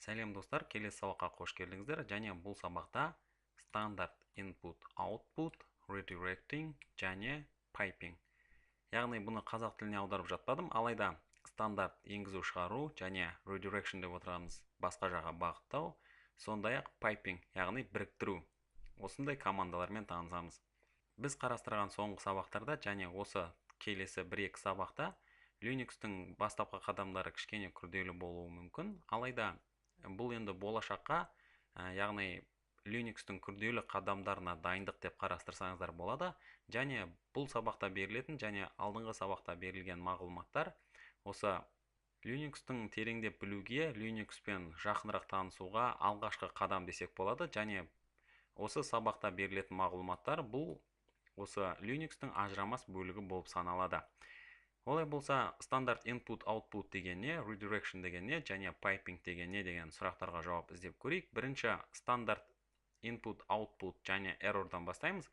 Сәлем достар, келесі сабаққа қош келдіңіздер. Және бұл сабақта стандарт input output, redirecting және piping. Яғни бұны қазақ тіліне аударып жатпадым, алайда стандарт енгізу шығару және redirection деп отырғанымыз басқа жаққа бағыттау, сондай-ақ piping, яғни біріктіру. Осындай командалармен танысамыз. Біз қарастырған соңғы сабақтарда және осы келесі 1-2 сабақта Linux-тің бастапқы қадамдары кішкене күрделі болуы мүмкін, алайда бұл енді болашаққа, яғни Linux-тің күрделі қадамдарына дайындық деп қарастырсаңыздар болады. Және бұл сабақта берілетін және алдыңғы сабақта берілген мағлұматтар осы Linux-тің тереңдеп білуге, Linux-пен жақынырақ танысуға алғашқы қадам десек болады. Және осы сабақта берілетін мағлұматтар бұл осы Linux-тің ажырамас бөлігі болып саналады. Олай болса, стандарт input output деген не, redirection деген не, және piping деген не деген сұрақтарға жауап іздеп көрейік. Бірінші стандарт input output және errorдан бастаймыз.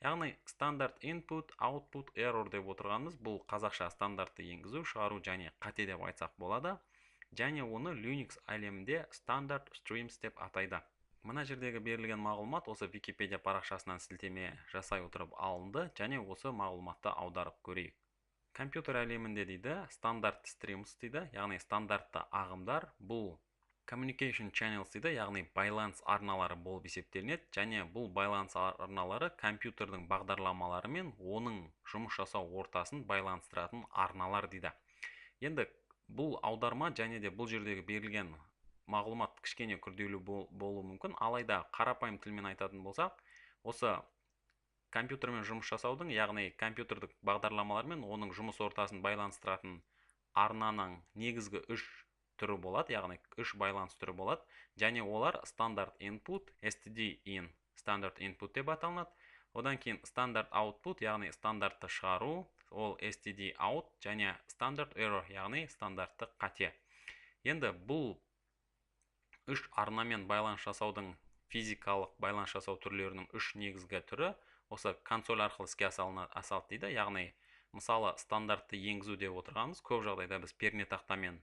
Яғни стандарт input output error деп отырғанымыз бұл қазақша стандартты енгізу, шығару және қате деп айтсақ болады. Және оны Linux әлемінде стандарт streams деп атайды. Мына жердегі берілген мағлұмат осы Википедия парақшасынан сілтеме жасай отырып алынды, және осы мағлұматты аударып көрейік. Компьютер әлемінде дейді стандарт streams дейді, яғни стандартты ағымдар, бұл communication channels дейді, яғни байланыс арналары болып есептелінеді. Және бұл байланыс арналары компьютердің бағдарламалары мен оның жұмыс жасау ортасын байланыстыратын арналар дейді. Енді бұл аударма және де бұл жердегі берілген мағлұмат кішкене күрделі болуы мүмкін, алайда қарапайым тілмен айтатын болсақ, осы компьютермен жұмыс жасаудың, яғни компьютердік бағдарламалар мен оның жұмыс ортасын байланыстыратын арнаның негізгі 3 түрі болады, яғни 3 байланыс түрі болады. Және олар стандарт input, std-in, стандарт input деп аталынады. Одан кейін стандарт output, яғни стандартты шығару, ол std-out, және стандарт error, яғни стандартты қате. Енді бұл 3 арнамен байланыс жасаудың физикалық байланыс жасау түрлерінің 3 негізгі түрі осы консоль арқылы іске асалды дейді. Яғни мысалы стандартты енгізу деп отырғанымыз көп жағдайда біз пернетақтамен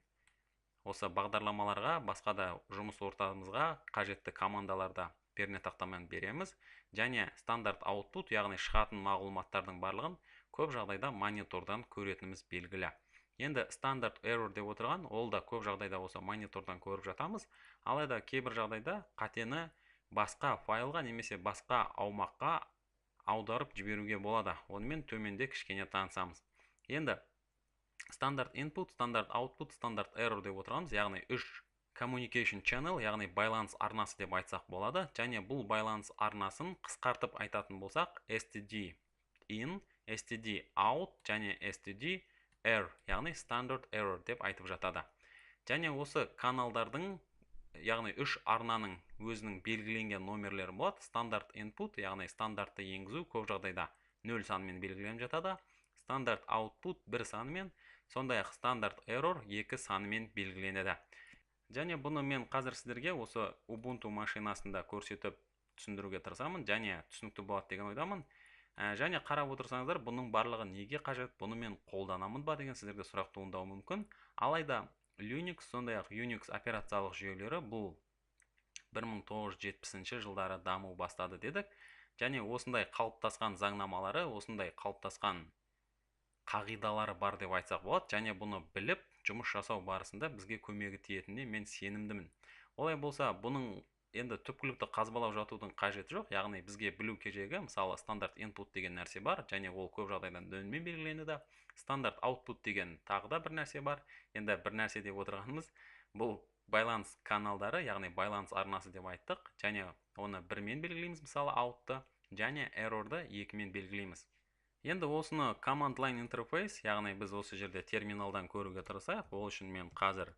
осы бағдарламаларға, басқа да жұмыс ортамызға қажетті командаларда пернетақтамен береміз. Және стандарт output, яғни шығатын мағлұматтардың барлығын көп жағдайда монитордан көретініміз белгілі. Енді стандарт error деп отырған, ол да көп жағдайда осы монитордан көріп жатамыз, алайда кейбір жағдайда қатені басқа файлға немесе басқа аумаққа аударып жіберуге болады. Онымен төменде кішкене танысамыз. Енді стандарт input, стандарт output, стандарт error деп отырғанымыз, яғни 3 communication channel, яғни байланыс арнасы деп айтсақ болады. Және бұл байланыс арнасын қысқартып айтатын болсақ, std-in, std-out және std-error, яғни стандарт error деп айтып жатады. Және осы каналдардың, яғни 3 арнаның өзінің белгіленген номерлері болады. Стандарт input, яғни стандартты енгізу көп жағдайда 0 санымен белгіленіп жатады. Стандарт output 1 санымен, сондай-ақ стандарт error 2 санымен белгіленеді. Және бұны мен қазір сіздерге осы Ubuntu машинасында көрсетіп түсіндіруге тырысамын, және түсінікті болады деген ойдамын. Және қарап отырсаңыздар, бұның барлығы неге қажет, бұны мен қолданамын ба деген сіздерге сұрақ туындауы мүмкін. Алайда Linux, сондай-ақ Unix операциялық жүйелері бұл 1970 жылдары даму бастады дедік. Және осындай қалыптасқан заңнамалары, осындай қалыптасқан қағидалары бар деп айтсақ болады. Және бұны біліп, жұмыс жасау барысында бізге көмегі тиетініне мен сенімдімін. Олай болса, бұның енді түпкілікті қазбалап жатудың қажеті жоқ. Яғни бізге білу керегі, мысалы стандарт input деген нәрсе бар, және ол көп жағдайда нөлмен белгіленеді. Стандарт output деген тағы да бір нәрсе бар. Енді бір нәрсе деп отырғанымыз, бұл байланыс каналдары, яғни байланыс арнасы деп айттық. Және оны 1-мен белгілейміз, мысалы outты, және errorды 2-мен белгілейміз. Енді осыны command line interface, яғни біз осы жерде терминалдан көруге тырысайық. Ол үшін мен қазір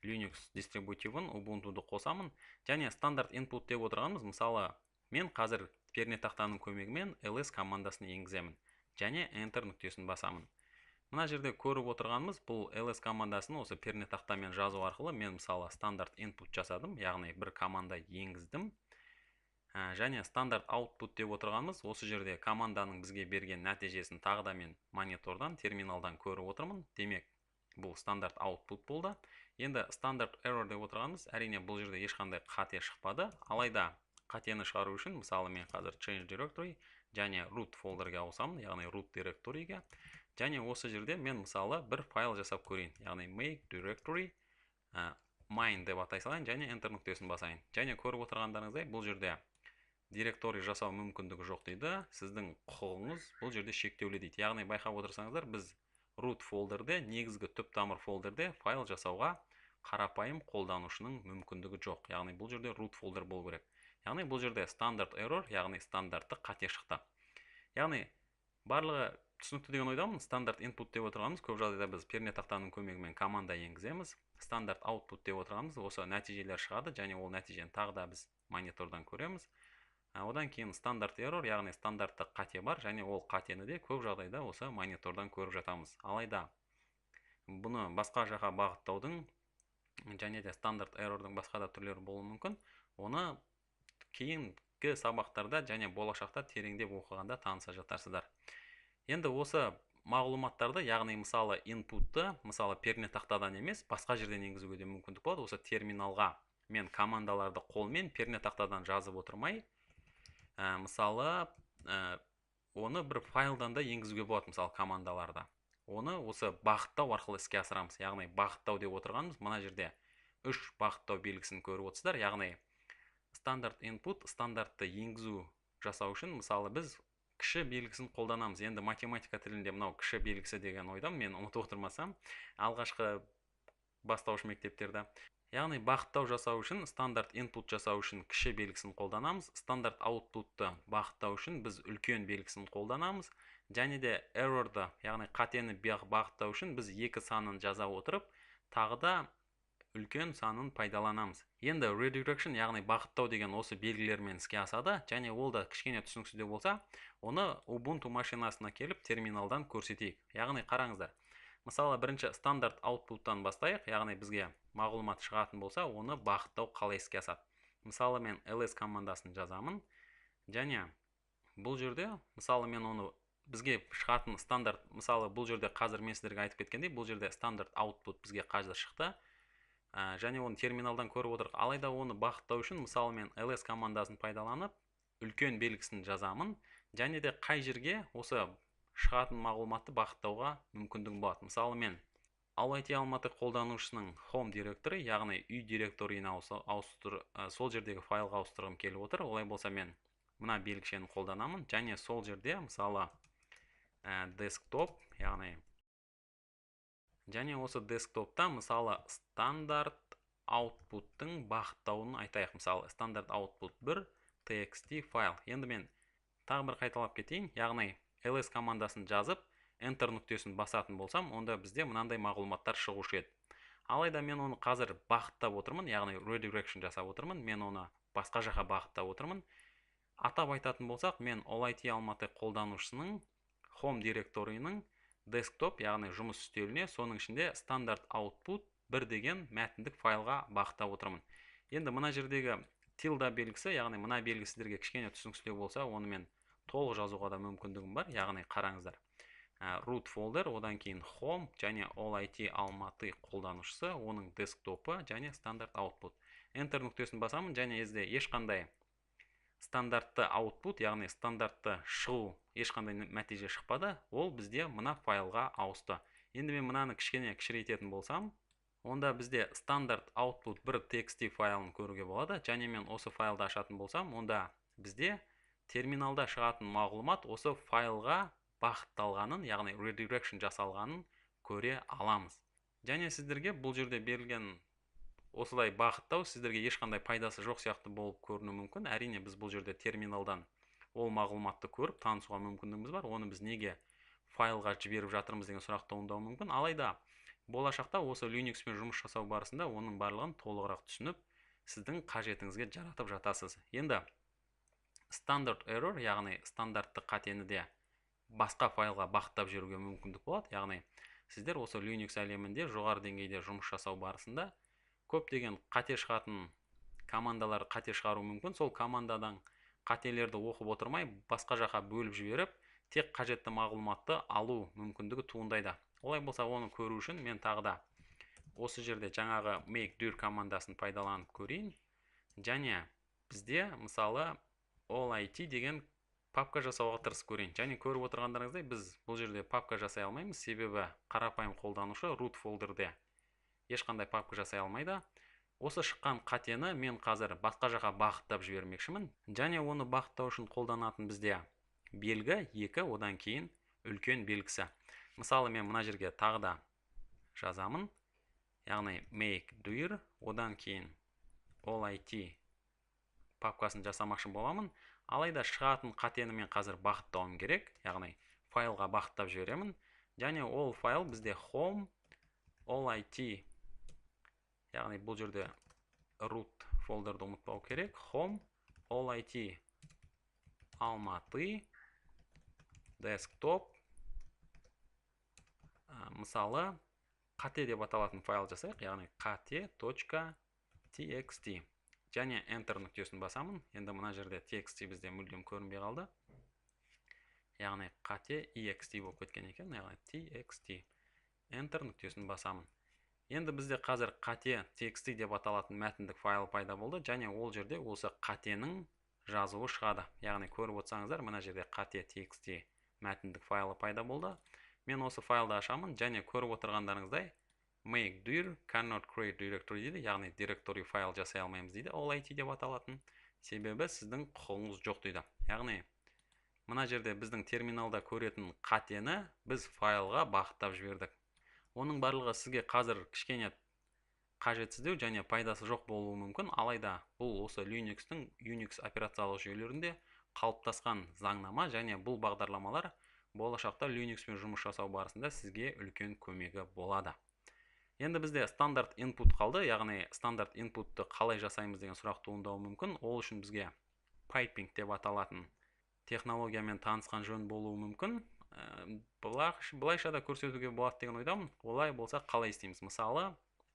Linux дистрибутивін Ubuntu'ды қосамын. Және стандарт input деп отырғанымыз, мысалы мен қазір пернетақтаның көмегімен ls командасын енгіземін. Және enter нүктесін басамын. Мына жерде көріп отырғанымыз, бұл ls командасын осы пернетақтамен жазу арқылы мен мысалы стандарт input жасадым, яғни бір команда енгіздім. Және стандарт output деп отырғанымыз, осы жерде команданың бізге берген нәтижесін тағы да мен монитордан, терминалдан көріп отырмын. Демек, бұл стандарт output болды. Енді стандарт error деп отырғанымыз, әрине бұл жерде ешқандай қате шықпады. Алайда қатені шығару үшін, мысалы мен қазір change directory және root фолдерге ауысамын, яғни root directoryге. Және осы жерде мен мысалы бір файл жасап көрейін, яғни make directory mine деп атай салайын және enter нүктесін басайын. Және көріп отырғандарыңыздай бұл жерде директорий жасау мүмкіндігі жоқ дейді. Сіздің құқығыңыз бұл жерде шектеулі дейді. Яғни байқап отырсаңыздар, біз root фолдерде, негізгі түп тамыр фолдерде файл жасауға қарапайым қолданушының мүмкіндігі жоқ. Яғни бұл жерде root фолдер болу керек. Яғни бұл жерде стандарт error, яғни стандартты қате шықты. Яғни барлығы түсінікті деген ойдамын. Стандарт input деп отырғанымыз, көп жағдайда біз пернетақтаның көмегімен команда енгіземіз. Стандарт output деп отырғанымыз, осы нәтижелер шығады және ол нәтижені тағы да біз монитордан көреміз. Одан кейін стандарт error, яғни стандартты қате бар, және ол қатені де көп жағдайда осы монитордан көріп жатамыз. Алайда бұны басқа жаққа бағыттаудың және де стандарт errorдың басқа да түрлері болуы мүмкін. Оны кейінгі сабақтарда және болашақта тереңдеп оқығанда таныса жатарсыздар. Енді осы мағлұматтарды, яғни мысалы inputты, мысалы пернетақтадан емес, басқа жерден енгізуге де мүмкіндік болады. Осы терминалға мен командаларды қолмен пернетақтадан жазып отырмай, мысалы оны бір файлдан да енгізуге болады, мысалы командаларда. Оны осы бағыттау арқылы іске асырамыз. Яғни бағыттау деп отырғанымыз, мына жерде 3 бағыттау белгісін көріп отырсыздар. Яғни стандарт input, стандартты енгізу жасау үшін, мысалы біз кіші белгісін қолданамыз. Енді математика тілінде мынау кіші белгісі деген ойдам, мен ұмытып отырмасам, алғашқы бастауыш мектептерде. Яғни бағыттау жасау үшін, стандарт input жасау үшін кіші белгісін қолданамыз. Стандарт outputты бағыттау үшін біз үлкен белгісін қолданамыз. Және де errorды, яғни қатені бағыттау үшін біз 2 санын жаза отырып, тағы да үлкен санын пайдаланамыз. Енді redirection, яғни бағыттау деген осы белгілермен іске асады, және ол да кішкене түсініксіздеу болса, оны Ubuntu машинасына келіп терминалдан көрсетейік. Яғни қараңыздар. Мысалы, бірінші стандарт output-тан бастайық, яғни бізге мағлұмат шығатын болса, оны бағыттау қалай іске асады. Мысалы, мен ls командасын жазамын, және бұл жерде, мысалы, мен оны бізге шығатын стандарт, мысалы, бұл жерде қазір мен сіздерге айтып кеткендей, бұл жерде стандарт output бізге қазір шықты, және оны терминалдан көріп отырық. Алайда оны бағыттау үшін, мысалы, мен ls командасын пайдаланып, үлкен белгісін жазамын, және де қай жерге осы шығатын мағлұматты бағыттауға мүмкіндік болады. Мысалы, мен IoT Алматы қолданушысының home directory, яғни үй директорийіне сол жердегі файлға ауыстырғым келіп отыр. Олай болса, мен мына белгішені қолданамын, және сол жерде, мысалы, desktop, яғни және осы десктопта, мысалы, стандарт output-тың бағыттауын айтайық. Мысалы, стандарт output 1 txt файл. Енді мен тағы бір қайталап кетейін, яғни ls командасын жазып, enter нүктесін басатын болсам, онда бізде мынандай мағлұматтар шығушы еді. Алайда мен оны қазір бағыттап отырмын, яғни redirection жасап отырмын, мен оны басқа жаққа бағыттап отырмын. Атап айтатын болсақ, мен IoT Алматы қолданушысының home директорийінің desktop, яғни жұмыс үстеліне, соның ішінде стандарт output 1 деген мәтіндік файлға бағыттап отырмын. Енді мына жердегі tilde белгісі, яғни мына белгі сіздерге кішкене түсініксіздеу болса, оны мен толық жазуға да мүмкіндігім бар. Яғни қараңыздар, root folder, одан кейін home және IoT Алматы қолданушысы, оның десктопы және стандарт output. Enter нүктесін басамын, және ешқандай стандартты output, яғни стандартты шығу ешқандай нәтиже шықпады, ол бізде мына файлға ауысты. Енді мен мынаны кішкене кішірейтетін болсам, онда бізде стандарт output 1 txt файлын көруге болады, және мен осы файлды ашатын болсам, онда бізде терминалда шығатын мағлұмат осы файлға бағытталғанын, яғни redirection жасалғанын көре аламыз. Және сіздерге бұл жерде берілген осылай бағыттау сіздерге ешқандай пайдасы жоқ сияқты болып көріну мүмкін. Әрине біз бұл жерде терминалдан ол мағлұматты көріп танысуға мүмкіндігіміз бар. Оны біз неге файлға жіберіп жатырмыз деген сұрақ туындауы мүмкін. Алайда болашақта осы Linux пен жұмыс жасау барысында оның барлығын толығырақ түсініп, сіздің қажетіңізге жаратып жатасыз. Енді стандарт error, яғни стандартты қатені де басқа файлға бағыттап жіберуге мүмкіндік болады. Яғни сіздер осы Linux әлемінде жоғары деңгейде жұмыс жасау барысында көптеген қате шығатын командалар қате шығару мүмкін. Сол командадан қателерді оқып отырмай, басқа жаққа бөліп жіберіп, тек қажетті мағлұматты алу мүмкіндігі туындайды. Олай болса, оны көру үшін мен тағы да осы жерде жаңағы make dir командасын пайдаланып көрейін. Және бізде мысалы all IT деген папка жасауға тырысып көрейін. Және көріп отырғандарыңыздай біз бұл жерде папка жасай алмаймыз, себебі қарапайым қолданушы root фолдерде ешқандай папка жасай алмайды. Осы шыққан қатені мен қазір басқа жаққа бағыттап жібермекшімін. Және оны бағыттау үшін қолданатын бізде белгі 2, одан кейін үлкен белгісі. Мысалы мен мына жерге тағы да жазамын. Яғни make dir, одан кейін all IT папкасын жасамақшы боламын. Алайда шығатын қатені мен қазір бағыттауым керек. Яғни файлға бағыттап жіберемін. Және ол файл бізде home all IT, яғни бұл жерде root фолдерді ұмытпау керек. Home all IT Алматы desktop, мысалы қате деп аталатын файл жасайық, яғни qate.txt. Және enter нүктесін басамын. Енді мына жерде txt бізде мүлдем көрінбей қалды. Яғни qate.ext болып кеткен екен, яғни txt. Enter нүктесін басамын. Енді бізде қазір qate.txt деп аталатын мәтіндік файл пайда болды, және ол жерде осы қатенің жазуы шығады. Яғни көріп отырсаңыздар, мына жерде qate.txt мәтіндік файлы пайда болды. Мен осы файлды ашамын, және көріп отырғандарыңыздай make dir cannot create directory дейді, яғни directory файл жасай алмаймыз дейді, all IT деп аталатын. Себебі сіздің құқығыңыз жоқ дейді. Яғни мына жерде біздің терминалда көретін қатені біз файлға бағыттап жібердік. Оның барлығы сізге қазір кішкене қажетсіздеу және пайдасы жоқ болуы мүмкін, алайда бұл осы Linux-тің Unix операциялық жүйелерінде қалыптасқан заңнама, және бұл бағдарламалар болашақта Linux-пен жұмыс жасау барысында сізге үлкен көмегі болады. Енді бізде стандарт input қалды, яғни стандарт inputты қалай жасаймыз деген сұрақ туындауы мүмкін. Ол үшін бізге piping деп аталатын технологиямен танысқан жөн болуы мүмкін. Бұлайша да көрсетуге болады деген ойдамын. Олай болса қалай істейміз? Мысалы,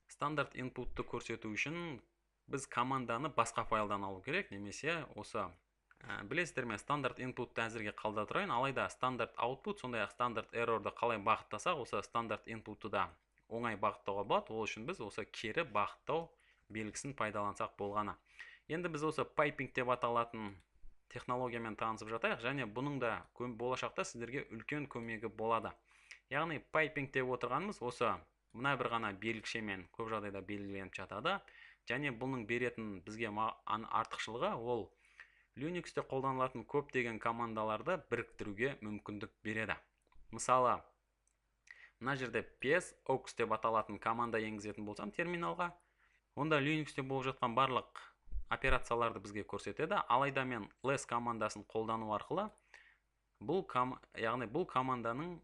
стандарт inputты көрсету үшін біз команданы басқа файлдан алу керек, немесе осы білесіздер ме, стандарт inputты әзірге қалдыра тұрайын, алайда стандарт output, сондай-ақ стандарт errorды қалай бағыттасақ, осы стандарт inputты да оңай бағыттауға болады. Ол үшін біз осы кері бағыттау белгісін пайдалансақ болғаны. Енді біз осы piping деп аталатын технологиямен танысып жатайық, және бұның да болашақта сіздерге үлкен көмегі болады. Яғни piping деп отырғанымыз осы мына бір ғана белгішемен көп жағдайда белгіленіп жатады, және бұның беретін бізге артықшылығы ол Linux-те қолданылатын көптеген командаларды біріктіруге мүмкіндік береді. Мысалы, мына жерде psox деп аталатын команда енгізетін болсам терминалға, онда Linux-те болып жатқан барлық операцияларды бізге көрсетеді. Алайда мен less командасын қолдану арқылы яғни бұл команданың,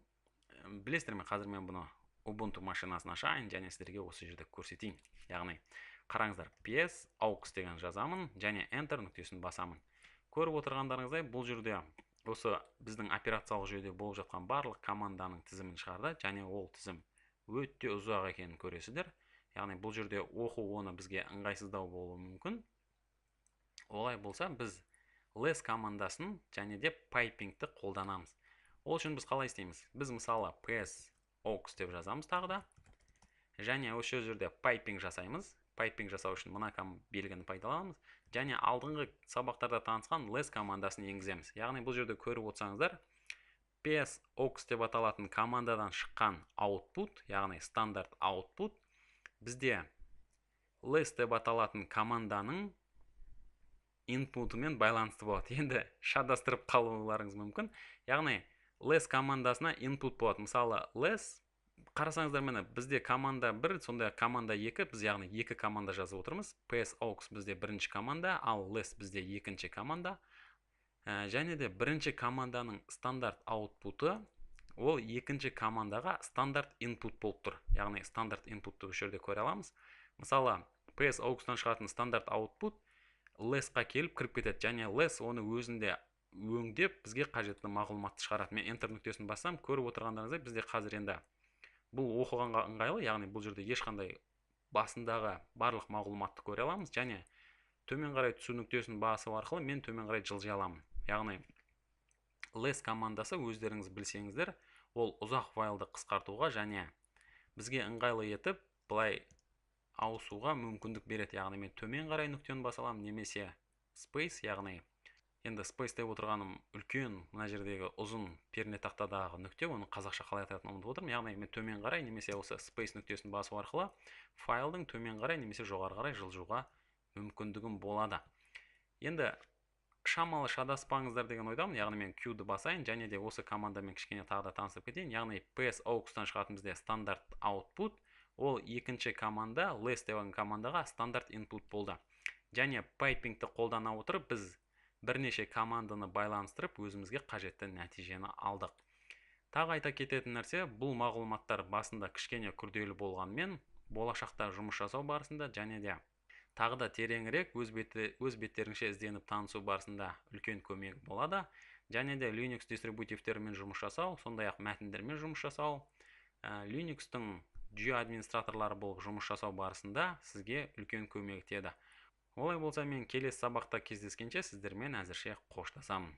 білесіздер ме, қазір мен бұны Ubuntu машинасын ашайын, және сіздерге осы жерде көрсетейін. Яғни қараңыздар, psox деген жазамын, және enter нүктесін басамын. Көріп отырғандарыңыздай, бұл жерде осы біздің операциялық жүйеде болып жатқан барлық команданың тізімін шығарды, және ол тізім өте ұзақ екенін көресіздер. Яғни бұл жерде оқу оны бізге ыңғайсыздау болуы мүмкін. Олай болса, біз less командасын және де pipingті қолданамыз. Ол үшін біз қалай істейміз? Біз мысалы psox деп жазамыз тағы да, және осы жерде piping жасаймыз. Piping жасау үшін мына белгіні пайдаланамыз, және алдыңғы сабақтарда танысқан less командасын енгіземіз. Яғни бұл жерде көріп отырсаңыздар, psox деп аталатын командадан шыққан output, яғни стандарт output, бізде less деп аталатын команданың inputымен байланысты болады. Енді шатастырып қалуларыңыз мүмкін. Яғни less командасына input болады. Мысалы, less, қарасаңыздар, мені бізде команда 1, сондай команда 2, біз яғни 2 команда жазып отырмыз. psox бізде бірінші команда, ал less бізде екінші команда. Және де бірінші команданың стандарт output'ы ол екінші командаға стандарт input болып тұр. Яғни стандарт input'ты осы жерде көре аламыз. Мысалы, psox-тан шығатын стандарт output less-қа келіп кіріп кетеді, және less оны өзінде өңдеп бізге қажетті мағлұматты шығарады. Мен enter нүктесін бассам, көріп отырғандарыңыздай, бізде қазір енді бұл оқығанға ыңғайлы, яғни бұл жерде ешқандай басындағы барлық мағлұматты көре аламыз, және төмен қарай түсу нүктесін басу арқылы мен төмен қарай жылжи аламын. Яғни less командасы, өздеріңіз білсеңіздер, ол ұзақ файлды қысқартуға және бізге ыңғайлы етіп былай ауысуға мүмкіндік береді. Яғни мен төмен қарай нүктені баса аламын, немесе space, яғни енді space деп отырғаным үлкен мына жердегі ұзын пернетақтадағы нүкте, оны қазақша қалай атайтынын ұмытып отырмын. Яғни мен төмен қарай немесе осы space нүктесін басу арқылы файлдың төмен қарай немесе жоғары қарай жылжуға мүмкіндігім болады. Енді шамалы шадаспаңыздар деген ойдамын. Яғни мен Q-ді басайын және де осы командамен кішкене тағы да танысып кетейін. Яғни PSAUX-тан шығатын бізде стандарт output, ол екінші команда less деген командаға стандарт input болды. Және пайпингті қолдана отырып біз бірнеше команданы байланыстырып өзімізге қажетті нәтижені алдық. Тағы айта кететін нәрсе, бұл мағлұматтар басында кішкене күрделі болғанмен, болашақта жұмыс жасау барысында және де тағы да тереңірек өз беттеріңше ізденіп танысу барысында үлкен көмек болады. Және де Linux дистрибутивтерімен жұмыс жасау, сондай-ақ мәтіндермен жұмыс жасау, Linux-тың жүйе администраторлары болып жұмыс жасау барысында сізге үлкен көмек етеді. Олай болса, мен келесі сабақта кездескенше сіздермен әзірше қоштасамын.